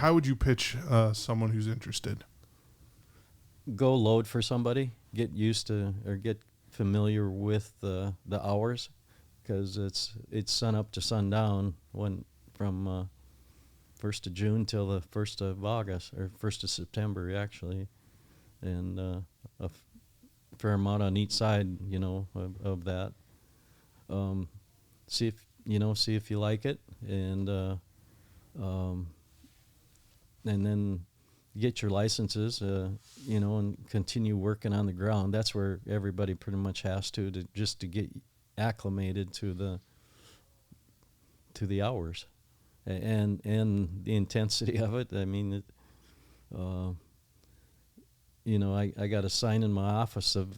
How would you pitch someone who's interested? Go load for somebody. Get used to or get familiar with the hours, because it's sun up to sundown from 1st of June till the 1st of August, or 1st of September actually, and fair amount on each side, of that. See if you like it, and then get your licenses, and continue working on the ground. That's where everybody pretty much has to just to get acclimated to the hours and the intensity of it. I mean, I got a sign in my office of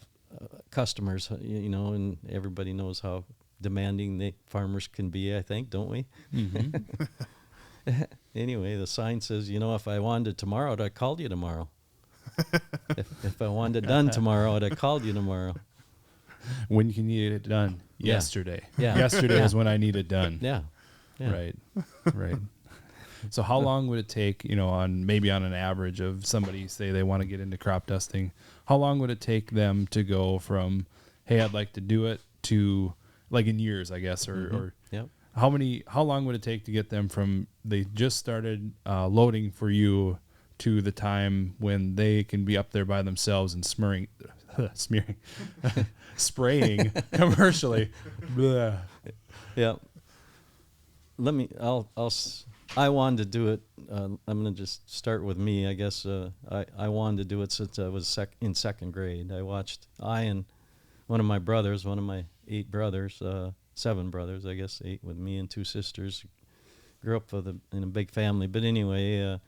customers, and everybody knows how demanding the farmers can be, I think, don't we? Mm-hmm. Anyway, the sign says, if I wanted it tomorrow, I'd have called you tomorrow. if I wanted it done tomorrow, I'd have called you tomorrow. When can you get it done? Yeah. Yesterday. Yeah. Yesterday is when I need it done. Yeah. Right. So how long would it take, on an average of somebody, say they want to get into crop dusting, how long would it take them to go from, hey, I'd like to do it, to, like, in years, I guess, or Yep. How long would it take to get them from they just started loading for you to the time when they can be up there by themselves and spraying commercially? Blah. Yeah. I wanted to do it. I'm going to just start with me, I guess. I wanted to do it since I was in second grade. I and one of my brothers, one of my 8 brothers, 7 brothers, I guess, 8 with me and 2 sisters. Grew up in a big family. But anyway,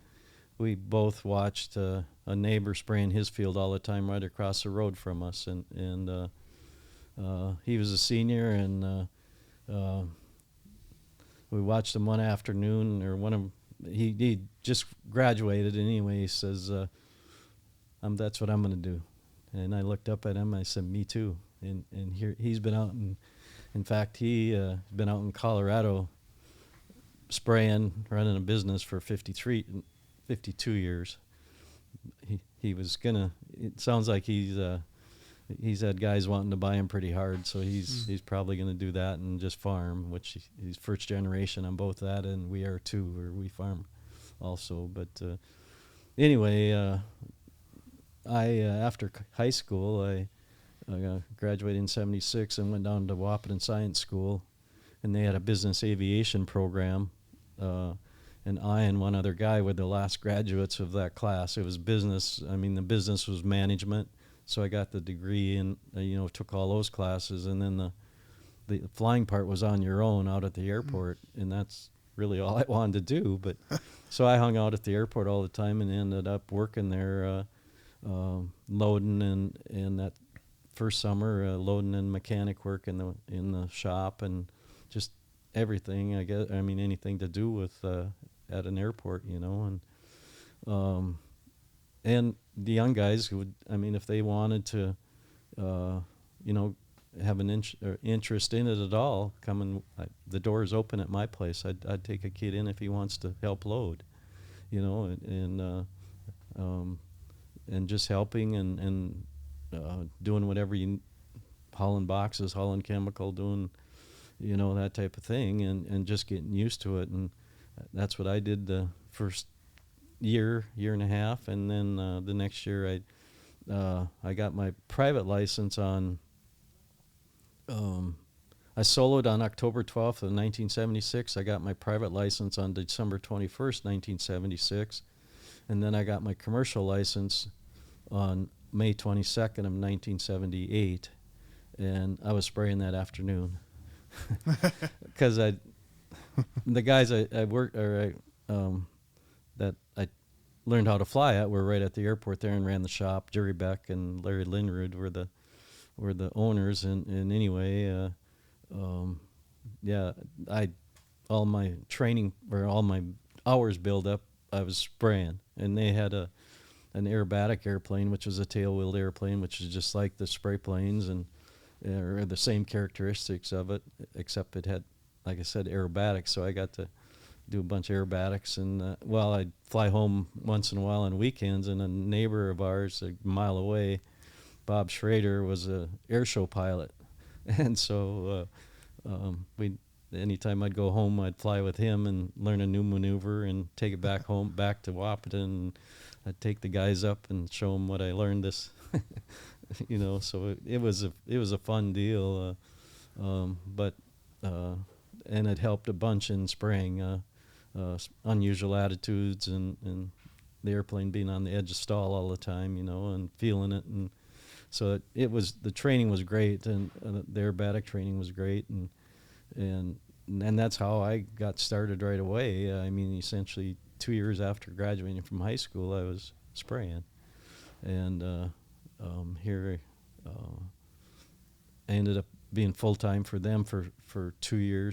we both watched a neighbor spraying his field all the time right across the road from us. And he was a senior, and we watched him one afternoon, he just graduated, and anyway, he says, that's what I'm going to do. And I looked up at him, I said, me too. And here he's been out in fact, he been out in Colorado spraying, running a business for 52 years. He was gonna. It sounds like he's had guys wanting to buy him pretty hard, so he's probably gonna do that and just farm, which he's first generation on both that, and we are too, or we farm also. But anyway, I after high school, I graduated in 76 and went down to Wahpeton Science School, and they had a business aviation program, and I and one other guy were the last graduates of that class. It was business. I mean, the business was management, so I got the degree and took all those classes, and then the flying part was on your own out at the airport, and that's really all I wanted to do. But so I hung out at the airport all the time and ended up working there, loading and that first summer, loading and mechanic work in the shop, and just everything, I guess. I mean, anything to do with at an airport, and the young guys would, I mean, if they wanted to, have an interest in it at all, the door is open at my place. I'd take a kid in if he wants to help load, and just helping and doing whatever hauling boxes, hauling chemical, doing, that type of thing, and just getting used to it. And that's what I did the first year and a half. And then the next year I got my private license on, I soloed on October 12th of 1976. I got my private license on December 21st, 1976. And then I got my commercial license on May 22nd of 1978, and I was spraying that afternoon because the guys I worked that I learned how to fly at were right at the airport there and ran the shop. Jerry Beck and Larry Linrud were the owners, and anyway, all my training or all my hours build up, I was spraying, and they had an aerobatic airplane, which was a tail-wheeled airplane, which is just like the spray planes and the same characteristics of it, except it had, like I said, aerobatic. So I got to do a bunch of aerobatics, and well, I'd fly home once in a while on weekends, and a neighbor of ours a mile away, Bob Schrader, was a air show pilot, and so we. Anytime I'd go home, I'd fly with him and learn a new maneuver and take it back home, back to Wahpeton. And I'd take the guys up and show them what I learned. So it was a fun deal, but and it helped a bunch in spraying, unusual attitudes and the airplane being on the edge of stall all the time, and feeling it. And so the training was great, and the aerobatic training was great, and that's how I got started right away. I mean, essentially 2 years after graduating from high school, I was spraying, and here I ended up being full time for them for 2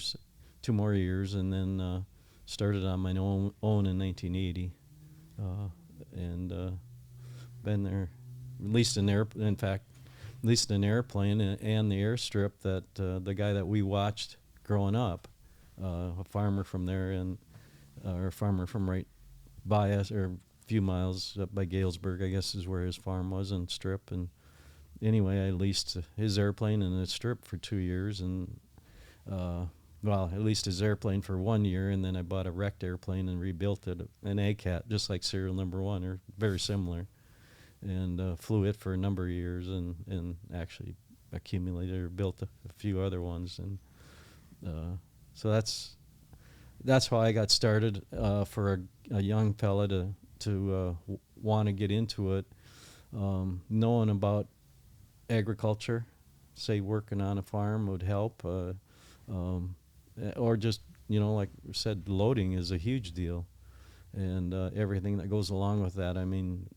more years, and then started on my own in 1980, and been there, leased an airplane and the airstrip that the guy that we watched growing up, a farmer from there, or a farmer from right by us, or a few miles up by Galesburg, I guess is where his farm was, and strip. And anyway, I leased his airplane and a strip for 2 years, and I leased his airplane for 1 year, and then I bought a wrecked airplane and rebuilt it, an ACAT, just like serial number 1, or very similar, and flew it for a number of years, and actually accumulated or built a few other ones. And so that's how I got started, for a young fella to want to get into it, knowing about agriculture, say working on a farm would help, or just, like I said, loading is a huge deal, and everything that goes along with that. I mean,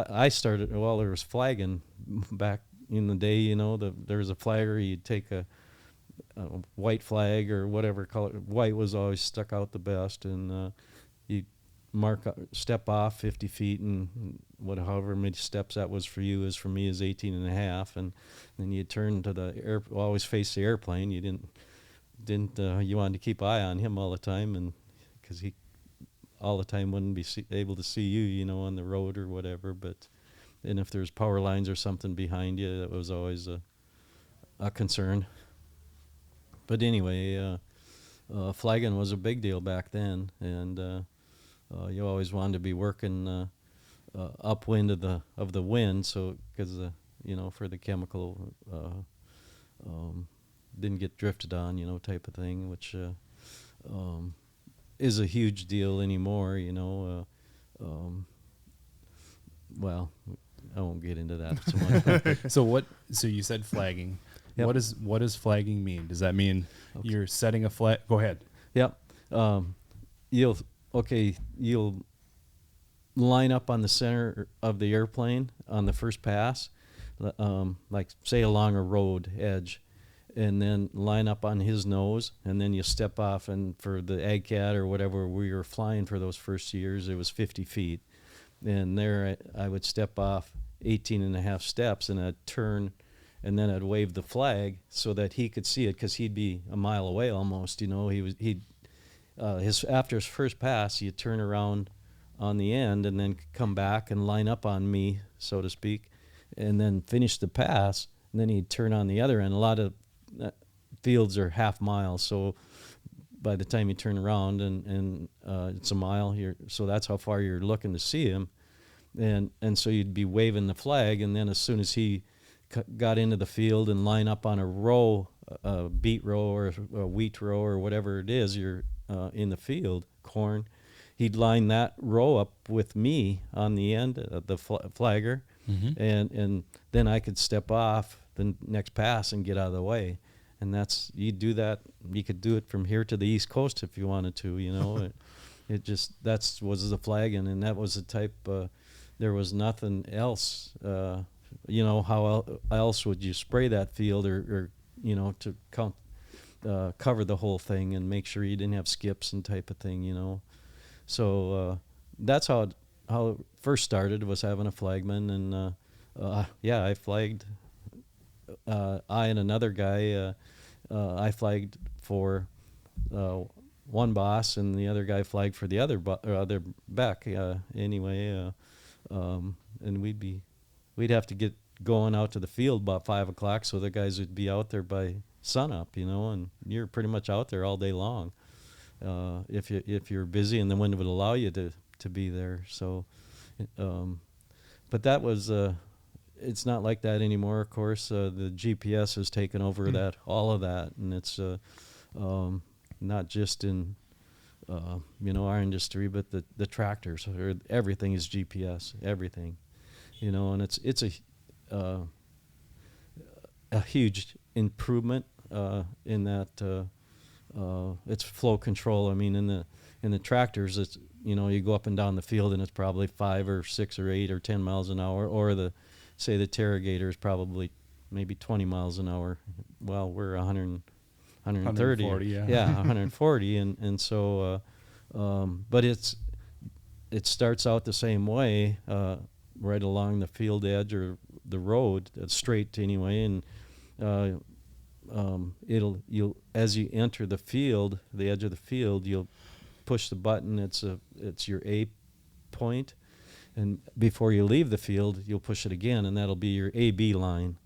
I started, there was flagging back in the day. There was a flagger. You'd take a white flag or whatever color. White was always stuck out the best, and you step off 50 feet, and however many steps that was for you, is for me is 18 and a half, and then you turn to always face the airplane. You you wanted to keep eye on him all the time, and because he all the time wouldn't be able to see you, on the road or whatever. And if there's power lines or something behind you, that was always a concern. But anyway, flagging was a big deal back then, and you always wanted to be working upwind of the wind, so because for the chemical didn't get drifted on, type of thing, which is a huge deal anymore. Well, I won't get into that so much. So you said flagging. Yep. What does flagging mean? Does that mean you're setting a flag? Go ahead. Yep. You'll line up on the center of the airplane on the first pass, like say along a road edge, and then line up on his nose, and then you step off. And for the AgCat or whatever we were flying for those first years, it was 50 feet. And there I would step off 18 and a half steps, and I'd turn, and then I'd wave the flag so that he could see it, because he'd be a mile away almost. After his first pass, he'd turn around on the end and then come back and line up on me, so to speak, and then finish the pass, and then he'd turn on the other end. A lot of fields are half miles, so by the time you turn around and it's a mile here, so that's how far you're looking to see him, and so you'd be waving the flag, and then as soon as he got into the field and line up on a row, a beet row or a wheat row or whatever it is, you're in the field, corn, he'd line that row up with me on the end of the flagger, mm-hmm. and then I could step off the next pass and get out of the way. And you do that. You could do it from here to the East Coast if you wanted to. That was the flagging, and that was the type. There was nothing else. How else would you spray that field or to cover the whole thing and make sure you didn't have skips and type of thing. So that's how it first started, was having a flagman, and I flagged. I and another guy, I flagged for one boss, and the other guy flagged for the other back. Anyway, and we'd have to get going out to the field about 5 o'clock, so the guys would be out there by sunup, and you're pretty much out there all day long. If you're busy and the wind would allow you to be there. So, but that was it's not like that anymore. Of course, the GPS has taken over all of that, and it's not just in our industry, but the tractors or everything is GPS, everything, and it's a huge improvement in that. It's flow control. I mean, in the tractors, it's you go up and down the field and it's probably 5 or 6 or 8 or 10 miles an hour, or the Terrigator is probably maybe 20 miles an hour. Well, we're 130. 140, yeah. Yeah, 140, and so, but it starts out the same way, right along the field edge or the road, straight anyway, and you'll as you enter the field, the edge of the field, you'll push the button. It's your A point, and before you leave the field, you'll push it again, and that'll be your AB line.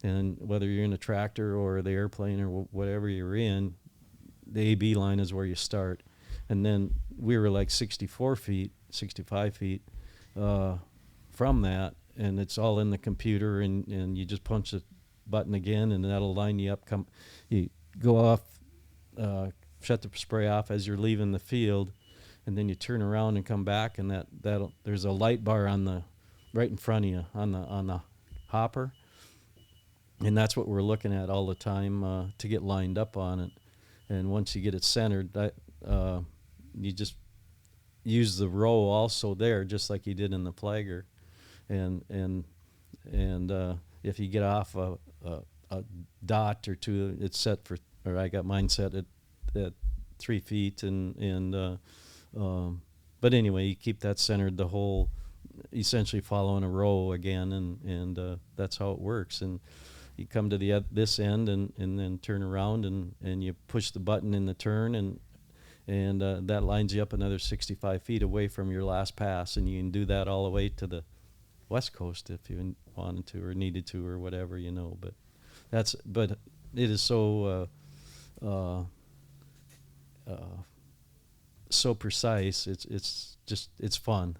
And whether you're in a tractor or the airplane or whatever you're in, the AB line is where you start. And then we were like 65 feet from that, and it's all in the computer, and you just punch the button again, and that'll line you up. You go off, shut the spray off as you're leaving the field, and then you turn around and come back, and there's a light bar right in front of you on the hopper, and that's what we're looking at all the time to get lined up on it. And once you get it centered, you just use the row also there, just like you did in the flagger, and if you get off a dot or two, it's set for, or I got mine set at 3 feet, but anyway, you keep that centered the whole, essentially following a row again, and that's how it works. And you come to this end and then turn around and you push the button in the turn, and that lines you up another 65 feet away from your last pass, and you can do that all the way to the West Coast if you wanted to or needed to or whatever, but it is so so precise. It's fun.